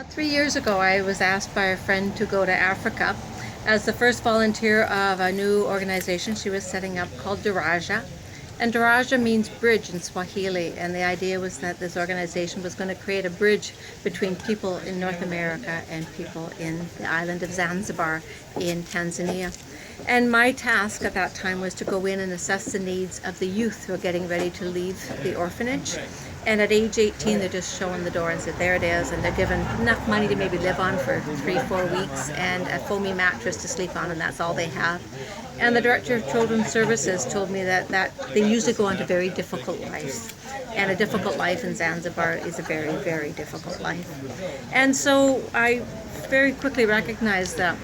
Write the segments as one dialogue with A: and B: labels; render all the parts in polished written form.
A: 3 years ago, I was asked by a friend to go to Africa as the first volunteer of a new organization she was setting up called Daraja. And Daraja means bridge in Swahili, and the idea was that this organization was going to create a bridge between people in North America and people in the island of Zanzibar in Tanzania. And my task at that time was to go in and assess the needs of the youth who are getting ready to leave the orphanage. And at age 18, they're just showing the door and said, there it is. And they're given enough money to maybe live on for 3-4 weeks and a foamy mattress to sleep on, and that's all they have. And the Director of Children's Services told me that they usually go on to very difficult lives. And a difficult life in Zanzibar is a very, very difficult life. And so I very quickly recognized that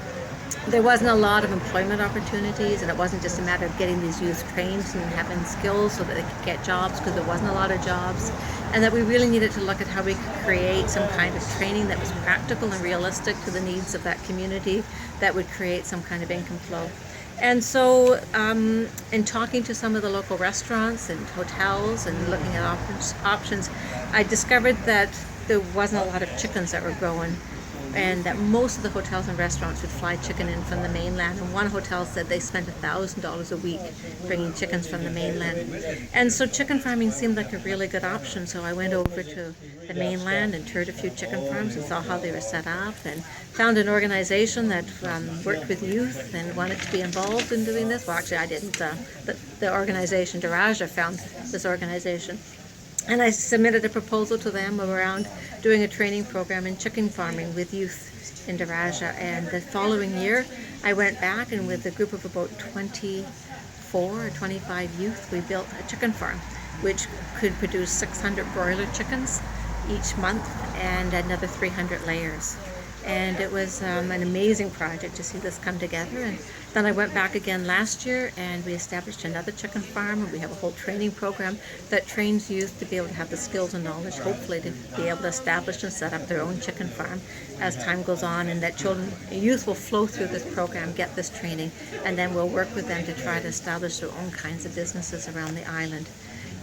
A: there wasn't a lot of employment opportunities, and it wasn't just a matter of getting these youth trained and having skills so that they could get jobs, because there wasn't a lot of jobs, and that we really needed to look at how we could create some kind of training that was practical and realistic to the needs of that community that would create some kind of income flow. And so in talking to some of the local restaurants and hotels and looking at options, I discovered that there wasn't a lot of chickens that were growing, and that most of the hotels and restaurants would fly chicken in from the mainland. And one hotel said they spent $1,000 a week bringing chickens from the mainland. And so chicken farming seemed like a really good option. So I went over to the mainland and toured a few chicken farms and saw how they were set up, and found an organization that worked with youth and wanted to be involved in doing this. Well, actually I didn't, but the organization, Daraja, found this organization. And I submitted a proposal to them around doing a training program in chicken farming with youth in Daraja. And the following year, I went back, and with a group of about 24 or 25 youth, we built a chicken farm, which could produce 600 broiler chickens each month and another 300 layers. And it was an amazing project to see this come together. And then I went back again last year, and we established another chicken farm, and we have a whole training program that trains youth to be able to have the skills and knowledge, hopefully to be able to establish and set up their own chicken farm as time goes on, and that youth will flow through this program, get this training, and then we'll work with them to try to establish their own kinds of businesses around the island.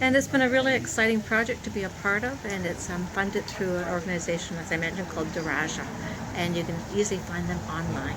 A: And it's been a really exciting project to be a part of, and it's funded through an organization, as I mentioned, called Daraja, and you can easily find them online.